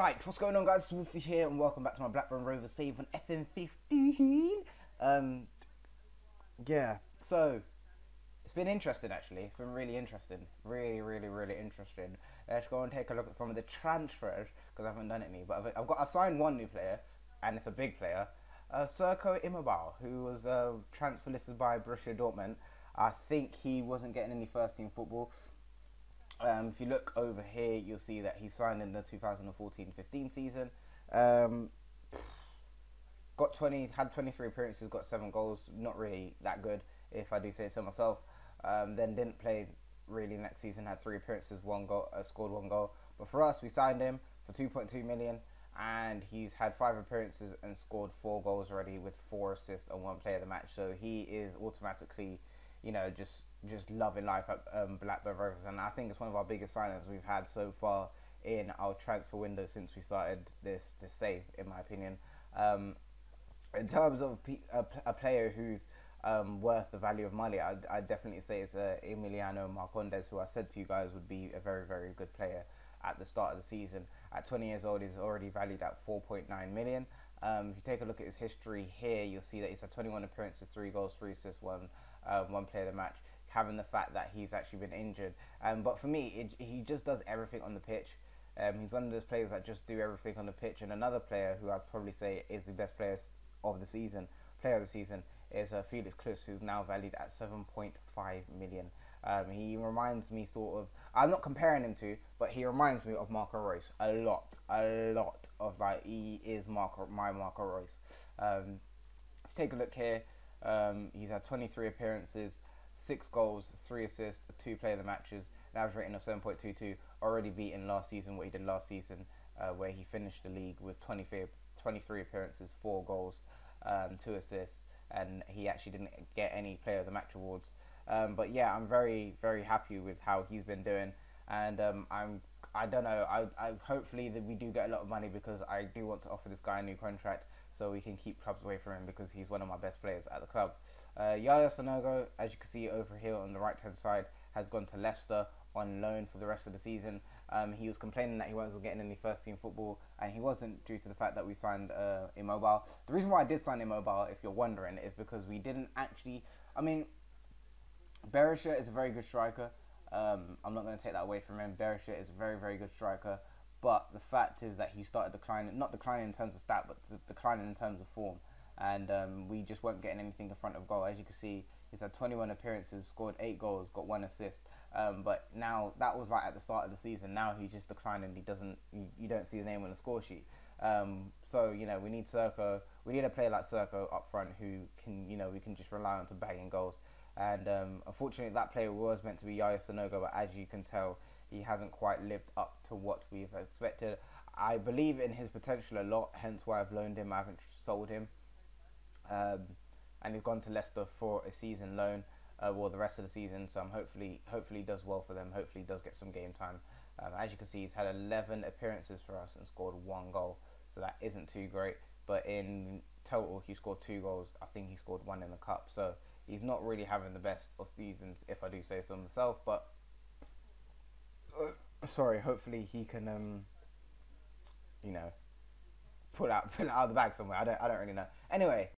Right, what's going on, guys? It's Wolfie here, and welcome back to my Blackburn Rovers save on FM15. Yeah, so it's been interesting actually. It's been really interesting, really interesting. Let's go and take a look at some of the transfers because I haven't done any. But I've signed one new player, and it's a big player, Serko Immobile, who was transfer listed by Borussia Dortmund. I think he wasn't getting any first team football. If you look over here, you'll see that he signed in the 2014-15 season. Had 23 appearances, got 7 goals. Not really that good, if I do say so myself. Then didn't play really next season. Had 3 appearances, 1 goal, scored 1 goal. But for us, we signed him for 2.2 million, and he's had 5 appearances and scored 4 goals already with 4 assists and 1 player of the match. So he is automatically, just loving life at Blackburn Rovers, and I think it's one of our biggest signings we've had so far in our transfer window since we started this save, in my opinion. In terms of a player who's worth the value of money, I'd definitely say it's Emiliano Marcondes, who I said to you guys would be a very good player at the start of the season. At 20 years old, he's already valued at 4.9 million. If you take a look at his history here, you'll see that he's had 21 appearances, 3 goals, 3 assists, 1 player of the match. Having the fact that he's actually been injured, but for me, he just does everything on the pitch. He's one of those players that just do everything on the pitch. And another player who I'd probably say is the best player of the season, is Felix Klus, who's now valued at 7.5 million. He reminds me sort of, I'm not comparing him to, but he reminds me of Marco Reus a lot of, like, he is my Marco Reus. If you take a look here, he's had 23 appearances, 6 goals, 3 assists, 2 player of the matches, an average rating of 7.22, already beaten last season, what he did last season, where he finished the league with 23 appearances, 4 goals, 2 assists, and he actually didn't get any player of the match awards. But yeah, I'm very happy with how he's been doing, and I don't know, I hopefully that we do get a lot of money, because I do want to offer this guy a new contract so we can keep clubs away from him, because he's one of my best players at the club. Yaya Sanogo, as you can see over here on the right hand side, has gone to Leicester on loan for the rest of the season. He was complaining that he wasn't getting any first team football, and he wasn't, due to the fact that we signed Immobile. The reason why I did sign Immobile, if you're wondering, is because we didn't actually, Berisha is a very good striker. I'm not going to take that away from him. Berisha is a very good striker, but the fact is that he started declining, not declining in terms of stat, but declining in terms of form. And we just weren't getting anything in front of goal. As you can see, he's had 21 appearances, scored 8 goals, got 1 assist. But now, that was like at the start of the season. Now he's just declining. You don't see his name on the score sheet. So we need Serko. We need a player like Serko up front who can, we can just rely on to bagging goals. And unfortunately, that player was meant to be Yaya Sanogo, but as you can tell, he hasn't quite lived up to what we've expected. I believe in his potential a lot, hence why I've loaned him. I haven't sold him. And he's gone to Leicester for a season loan, the rest of the season. So I'm hopefully he does well for them. Hopefully he does get some game time. As you can see, he's had 11 appearances for us and scored 1 goal. So that isn't too great. But in total, he scored 2 goals. I think he scored 1 in the cup. So he's not really having the best of seasons, if I do say so myself. But sorry, hopefully he can, pull it out of the bag somewhere. I don't really know. Anyway.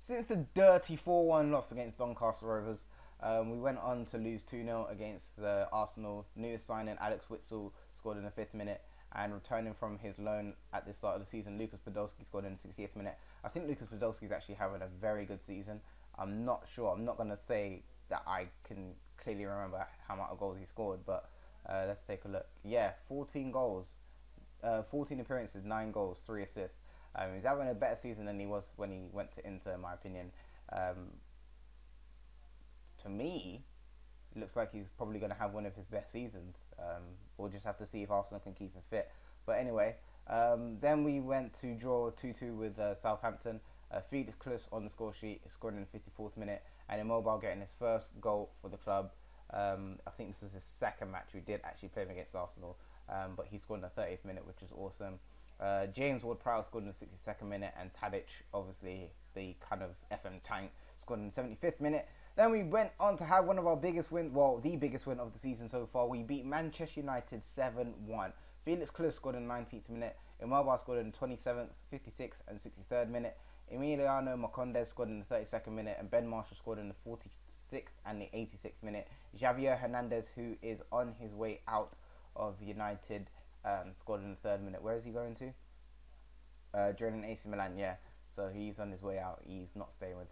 Since the dirty 4-1 loss against Doncaster Rovers, we went on to lose 2-0 against Arsenal. Newest signing Alex Witsel scored in the 5th minute, and returning from his loan at the start of the season, Lucas Podolski scored in the 60th minute. I think Lucas Podolski is actually having a very good season. I'm not sure. I'm not going to say that I can clearly remember how much goals he scored, but let's take a look. Yeah, 14 goals, 14 appearances, 9 goals, 3 assists. He's having a better season than he was when he went to Inter, in my opinion. To me, it looks like he's probably going to have one of his best seasons. We'll just have to see if Arsenal can keep him fit. But anyway, then we went to draw 2-2 with Southampton. Felix Klus on the score sheet, scored in the 54th minute, and Immobile getting his first goal for the club. I think this was his 2nd match. We did actually play him against Arsenal, but he scored in the 30th minute, which is awesome. James Ward-Prowse scored in the 62nd minute, and Tadic, obviously the kind of FM tank, scored in the 75th minute. Then we went on to have one of our biggest wins, well, the biggest win of the season so far. We beat Manchester United 7-1. Felix Klus scored in the 19th minute. Immobile scored in the 27th, 56th and 63rd minute. Emiliano Marcondes scored in the 32nd minute. And Ben Marshall scored in the 46th and the 86th minute. Javier Hernandez, who is on his way out of United, scored in the 3rd minute. Where is he going to? Joining AC Milan, yeah. So he's on his way out. He's not staying with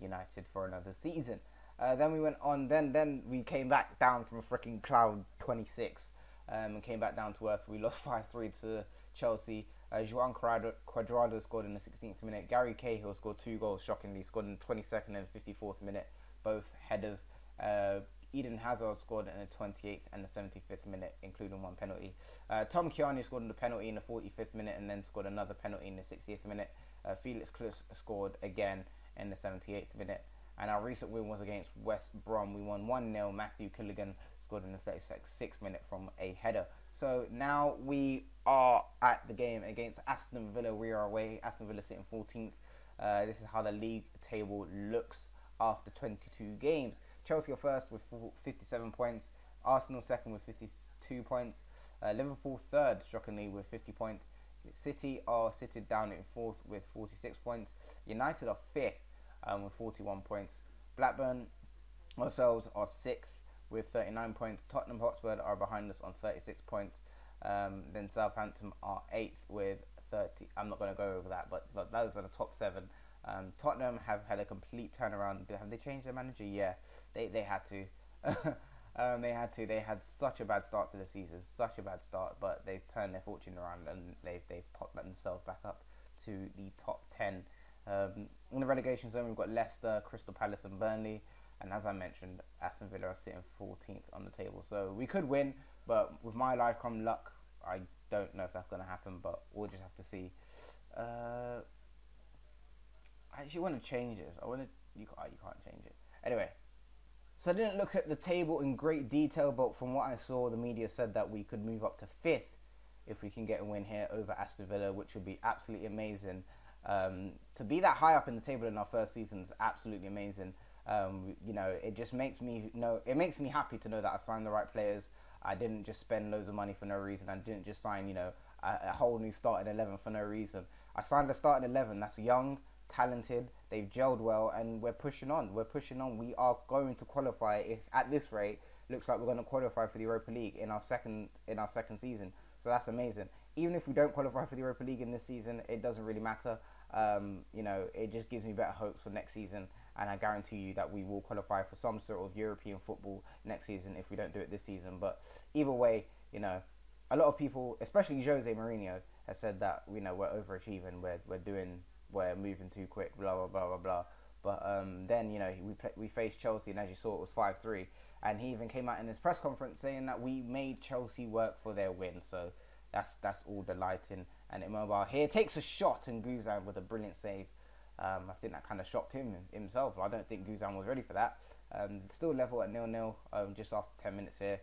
United for another season. Then we went on. Then we came back down from freaking cloud 26 and came back down to earth. We lost 5-3 to Chelsea. João Cuadrado scored in the 16th minute. Gary Cahill scored 2 goals, shockingly. Scored in the 22nd and 54th minute, both headers. Eden Hazard scored in the 28th and the 75th minute, including 1 penalty. Tom Kearney scored in the penalty in the 45th minute and then scored another penalty in the 60th minute. Felix Klus scored again in the 78th minute. And our recent win was against West Brom. We won 1-0. Matthew Killigan scored in the 36th minute from a header. So now we are at the game against Aston Villa. We are away. Aston Villa sitting 14th. This is how the league table looks after 22 games. Chelsea are first with 57 points. Arsenal second with 52 points. Liverpool third, shockingly, with 50 points. City are sitting down in 4th with 46 points. United are 5th with 41 points. Blackburn, ourselves, are 6th with 39 points. Tottenham Hotspur are behind us on 36 points. Then Southampton are 8th with 30. I'm not going to go over that, but those are the top 7. Tottenham have had a complete turnaround. Have they changed their manager? Yeah, they had to. They had such a bad start to the season, such a bad start, but they've turned their fortune around and they've popped themselves back up to the top 10. In the relegation zone, we've got Leicester, Crystal Palace and Burnley, and as I mentioned, Aston Villa are sitting 14th on the table. So we could win, but with my life come luck, I don't know if that's going to happen, but we'll just have to see. I actually want to change this. You can't change it. Anyway, so I didn't look at the table in great detail, but from what I saw, the media said that we could move up to 5th if we can get a win here over Aston Villa, which would be absolutely amazing. To be that high up in the table in our first season is absolutely amazing. It just makes me makes me happy to know that I signed the right players. I didn't just spend loads of money for no reason. I didn't just sign, a whole new starting 11 for no reason. I signed a starting 11 that's young, talented, they've gelled well, and we're pushing on. We are going to qualify. If at this rate, looks like we're going to qualify for the Europa League in our second season. So that's amazing. Even if we don't qualify for the Europa League in this season, it doesn't really matter. It just gives me better hopes for next season, and I guarantee you that we will qualify for some sort of European football next season if we don't do it this season. But either way, a lot of people, especially Jose Mourinho, has said that we're overachieving, we're moving too quick, blah blah blah blah blah. But then we faced Chelsea, and as you saw, it was 5-3, and he even came out in his press conference saying that we made Chelsea work for their win. So that's all delighting. And Immobile here takes a shot, and Guzan with a brilliant save. I think that kind of shocked himself. I don't think Guzan was ready for that. Still level at 0-0 just after 10 minutes here.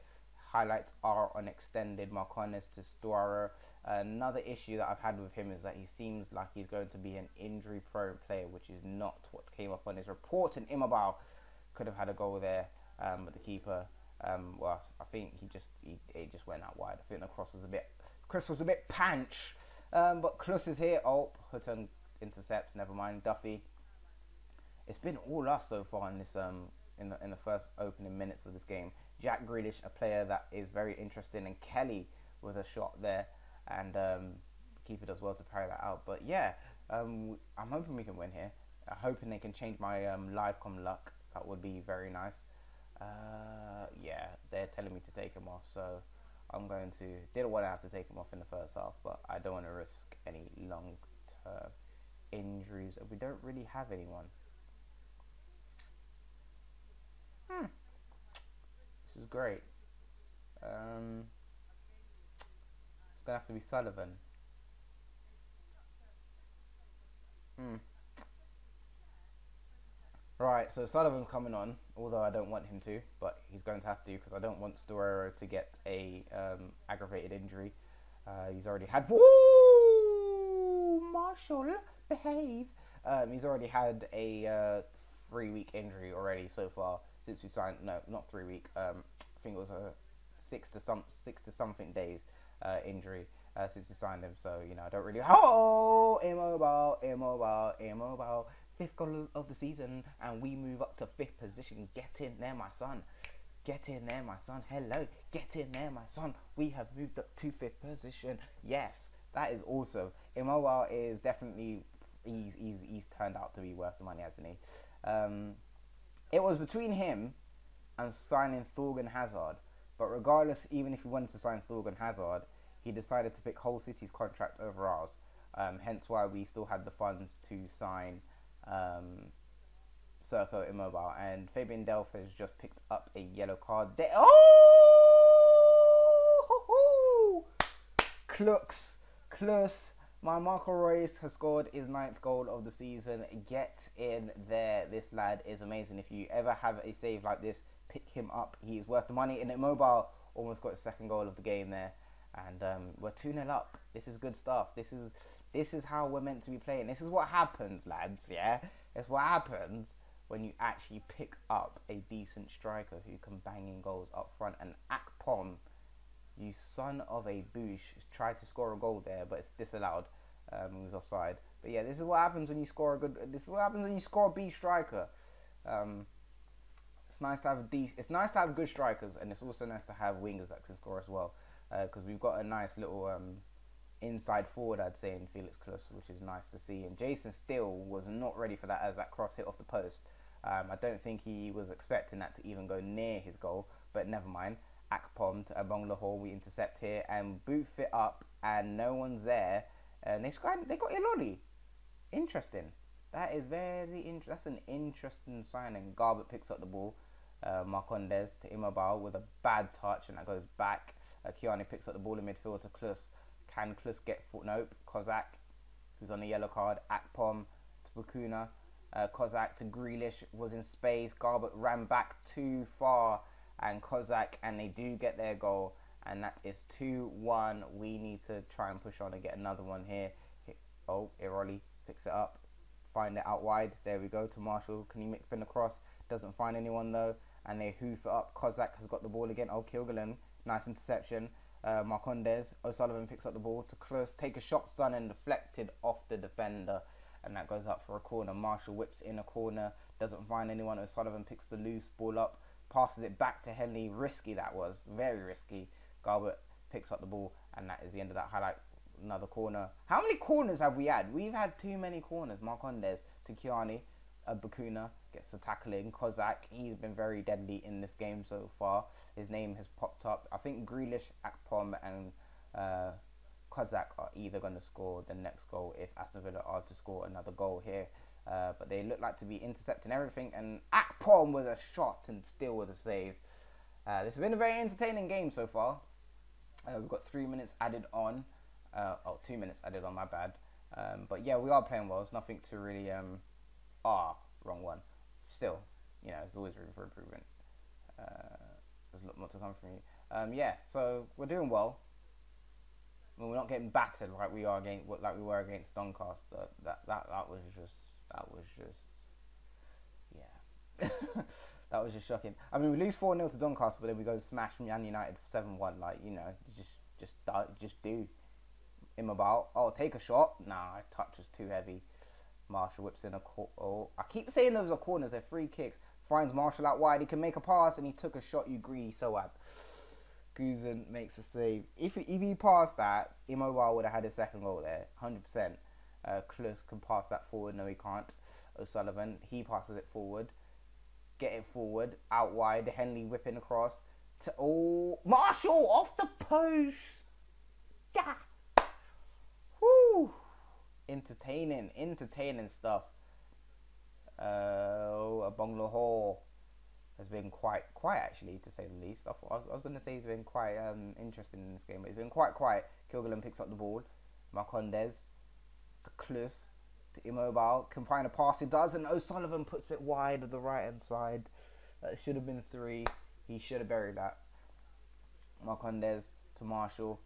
Highlights are on extended Marcones to Storaro. Another issue that I've had with him is that he seems like he's going to be an injury-prone player, which is not what came up on his report. And Immobile could have had a goal there, but the keeper, I think it just went out wide. I think the cross was a bit punch. But Klus is here. Hutton intercepts. Never mind. Duffy. It's been all us so far in this in the first opening minutes of this game. Jack Grealish, a player that is very interesting, and Kelly with a shot there, and keeper does well to parry that out. But yeah, I'm hoping we can win here. I'm hoping they can change my livecom luck. That would be very nice. Yeah, they're telling me to take him off, so I'm going to. Didn't want to have to take him off in the first half, but I don't want to risk any long-term injuries. We don't really have anyone. This is great. It's gonna have to be Sullivan. Right, so Sullivan's coming on, although I don't want him to, but he's going to have to because I don't want Storaro to get a aggravated injury. He's already had. Woo! Marshall, behave. He's already had a 3-week injury already so far since we signed. No, not 3 week. I think it was a six to something days injury since we signed him. So I don't really. Oh, immobile. 5th goal of the season, and we move up to 5th position. Get in there, my son. Get in there, my son. Hello. Get in there, my son. We have moved up to 5th position. Yes, that is awesome. Immobile is definitely, he's turned out to be worth the money, hasn't he? It was between him and signing Thorgan Hazard. But regardless, even if he wanted to sign Thorgan Hazard, he decided to pick Hull City's contract over ours. Hence why we still had the funds to sign Serco Immobile, and Fabian Delph has just picked up a yellow card there. Oh, Klux, my Marco Reus has scored his 9th goal of the season. Get in there, this lad is amazing. If you ever have a save like this, pick him up. He is worth the money. And Immobile almost got his 2nd goal of the game there, and we're 2-0 up. This is good stuff. This is how we're meant to be playing. This is what happens, lads, yeah? It's what happens when you actually pick up a decent striker who can bang in goals up front. And Akpom, you son of a boosh, tried to score a goal there, but it's disallowed. He was offside. But yeah, this is what happens when you score a good. This is what happens when you score a B striker. It's nice to have good strikers, and it's also nice to have wingers that can score as well. Because we've got a nice little inside forward, I'd say, in Felix Klus, which is nice to see. And Jason Steele was not ready for that as that cross hit off the post. I don't think he was expecting that to even go near his goal, but never mind. Akpom to Abong Lahore, we intercept here and boof it up, and no one's there. And they got Iloli. Interesting. That is that's an interesting signing. Garbett picks up the ball. Marcondes to Immobile with a bad touch, and that goes back. Kiani picks up the ball in midfield to Klus. Can Klus get foot? Nope. Kozak, who's on the yellow card. Akpom to Bakuna. Kozak to Grealish, was in space. Garbett ran back too far, and Kozak, and they do get their goal, and that is 2-1. We need to try and push on and get another one here. Oh, Iroli picks it up. Find it out wide. There we go to Marshall. Can he make spin across? Doesn't find anyone though, and they hoof it up. Kozak has got the ball again. Oh, Kilgallen. Nice interception. Marcondes. O'Sullivan picks up the ball to Klus. Take a shot, son, and deflected off the defender. And that goes up for a corner. Marshall whips in a corner. Doesn't find anyone. O'Sullivan picks the loose ball up. Passes it back to Henley. Risky that was. Very risky. Garbett picks up the ball. And that is the end of that highlight. Another corner. How many corners have we had? We've had too many corners. Marcondes to Kiani. Bakuna gets the tackling. Kozak, he's been very deadly in this game so far. His name has popped up. I think Grealish, Akpom, and Kozak are either going to score the next goal if Aston Villa are to score another goal here. But they look like to be intercepting everything. And Akpom with a shot and still with a save. This has been a very entertaining game so far. We've got 3 minutes added on. 2 minutes added on, my bad. But yeah, we are playing well. It's nothing to really... wrong one. Still, there's always room for improvement. There's a lot more to come from you. Yeah, so we're doing well. I mean, we're not getting battered like we were against Doncaster. That was just yeah. That was just shocking. I mean, we lose 4-0 to Doncaster, but then we go smash Man United 7-1. Like, just do. Immobile. Oh, take a shot. Nah, touch was too heavy. Marshall whips in a I keep saying those are corners. They're free kicks. Finds Marshall out wide. He can make a pass, and he took a shot. You greedy soab. Guzan makes a save. If he passed that, Immobile would have had his 2nd goal there, 100%. Klus can pass that forward. No, he can't. O'Sullivan, he passes it forward. Get it forward. Out wide. Henley whipping across. Marshall off the post. Yeah. Whoo. Entertaining stuff. Abong Lahore has been quite quiet, actually, to say the least. I was going to say he's been quite interesting in this game, but he's been quite quiet. Kilgallen picks up the ball. Marcondes to Klus to Immobile. Can find a pass. He does, and O'Sullivan puts it wide of the right-hand side. That should have been 3. He should have buried that. Marcondes to Marshall.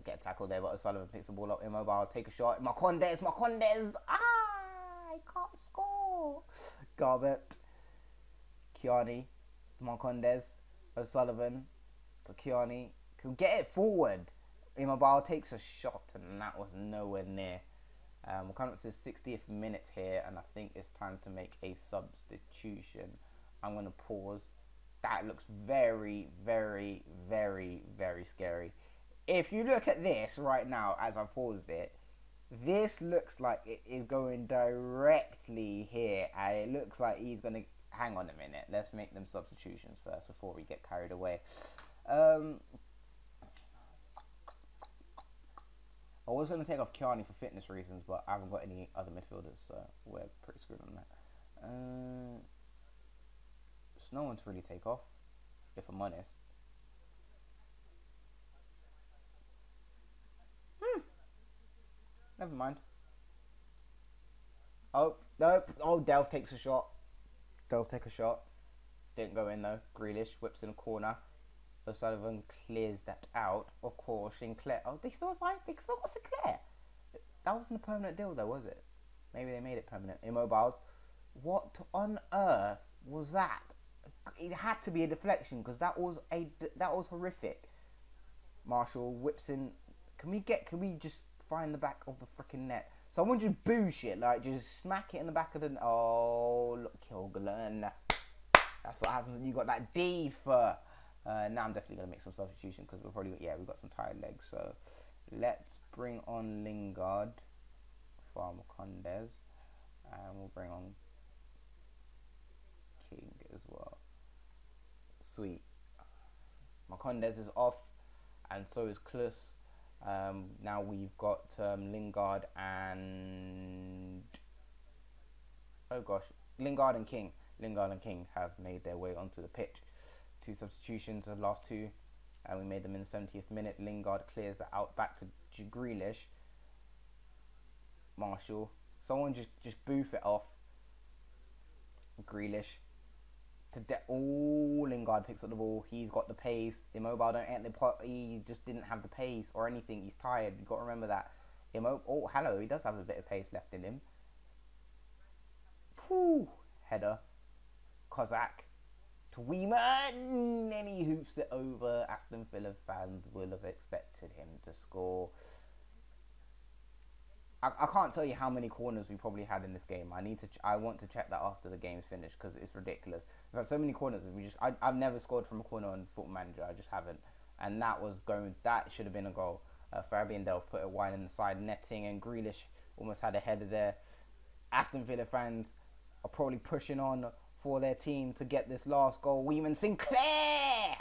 Get tackled there, but O'Sullivan picks the ball up. Immobile, take a shot. Marcondes. I can't score. Garbett, Kiani, Marcondes, O'Sullivan to Kiani. Can get it forward. Immobile takes a shot, and that was nowhere near. We're coming up to the 60th minute here, and I think it's time to make a substitution. I'm going to pause. That looks very, very, very, very scary. If you look at this right now, as I paused it, this looks like it is going directly here, and it looks like he's going to... Hang on a minute. Let's make them substitutions first before we get carried away. I was going to take off Kiani for fitness reasons, but I haven't got any other midfielders, so we're pretty screwed on that. There's no one to really take off, if I'm honest. Never mind. Oh, nope. Oh, Delph takes a shot. Delph take a shot. Didn't go in, though. Grealish whips in a corner. O'Sullivan clears that out. Of course, Sinclair. Oh, they still got Sinclair. That wasn't a permanent deal, though, was it? Maybe they made it permanent. Immobile. What on earth was that? It had to be a deflection because that was horrific. Marshall whips in. Can we just find the back of the freaking net? Someone just boosh it, like just smack it in the back of the. Oh, look, Kilgalen. That's what happens when you got that D for. Now I'm definitely going to make some substitution because we've got some tired legs. So let's bring on Lingard for Marcondes, and we'll bring on King as well. Sweet. Marcondes is off, and so is Klus. Now we've got Lingard and Lingard and King. Lingard and King have made their way onto the pitch. 2 substitutions, the last 2, and we made them in the 70th minute. Lingard clears it out back to Grealish. Marshall. Someone just boof it off. Grealish. Lingard picks up the ball. He's got the pace. Immobile don't enter the pot. He just didn't have the pace or anything. He's tired. You've got to remember that. Oh, hello. He does have a bit of pace left in him. Whew. Header. Kozak. Weeman, and he hoops it over. Aston Villa fans will have expected him to score. I can't tell you how many corners we probably had in this game. I want to check that after the game's finished because it's ridiculous. We've had so many corners. I've never scored from a corner on Football Manager. I just haven't. And that should have been a goal. Fabian Delph put it wide in the side netting, and Grealish almost had a header there. Aston Villa fans are probably pushing on for their team to get this last goal. Weeman Sinclair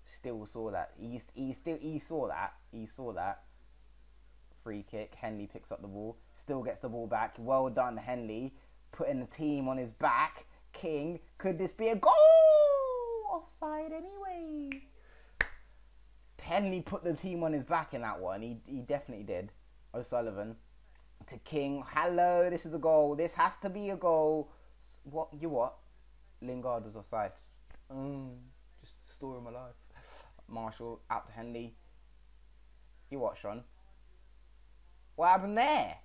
still saw that. He saw that. Free kick. Henley picks up the ball. Still gets the ball back. Well done, Henley. Putting the team on his back. King. Could this be a goal? Offside anyway. Henley put the team on his back in that one. He definitely did. O'Sullivan. To King. Hello, this is a goal. This has to be a goal. What? Lingard was offside. Just the story of my life. Marshall out to Henley. You what, Sean? What happened there?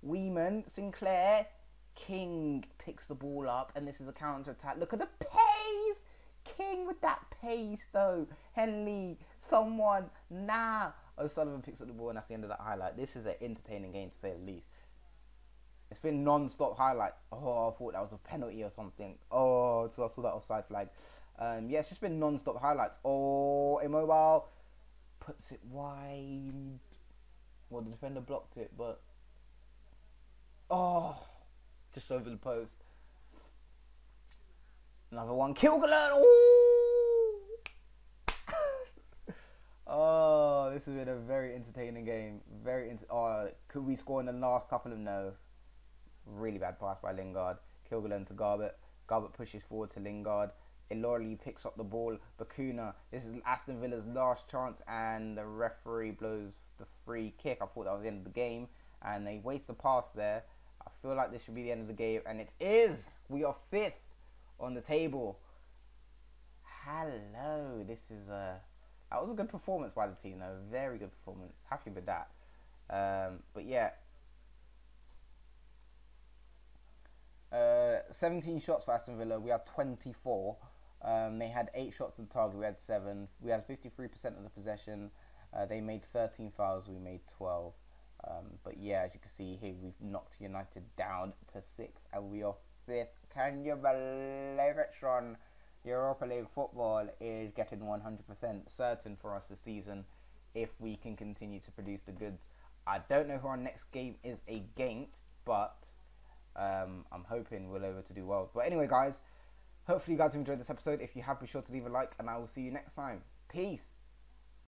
Weeman, Sinclair, King picks the ball up, and this is a counter attack. Look at the pace. King with that pace, though. Henley, someone, nah. O'Sullivan picks up the ball, and that's the end of that highlight. This is an entertaining game, to say the least. It's been non-stop highlight. Oh, I thought that was a penalty or something. Oh, so I saw that offside flag. Yeah, it's just been non-stop highlights. Oh, Immobile puts it wide. Well, the defender blocked it, but... Oh, just over the post. Another one. Kilgalen. Oh! Oh, this has been a very entertaining game. Could we score in the last couple of... No. Really bad pass by Lingard. Kilgalen to Garbett. Garbett pushes forward to Lingard. Ilori picks up the ball. Bakuna. This is Aston Villa's last chance, and the referee blows the free kick. I thought that was the end of the game, and they waste the pass there. I feel like this should be the end of the game, and it is. We are 5th on the table. Hello. That was a good performance by the team, though. Very good performance. Happy with that. But yeah, 17 shots for Aston Villa. We had 24. They had 8 shots on target. We had 7. We had 53% of the possession. They made 13 fouls. We made 12. But yeah, as you can see here, we've knocked United down to 6th, and we are 5th. Can you believe it, Sean? Europa League football is getting 100% certain for us this season if we can continue to produce the goods. I don't know who our next game is against, but I'm hoping we'll be able to do well. But anyway, guys, hopefully you guys have enjoyed this episode. If you have, be sure to leave a like, and I will see you next time. Peace.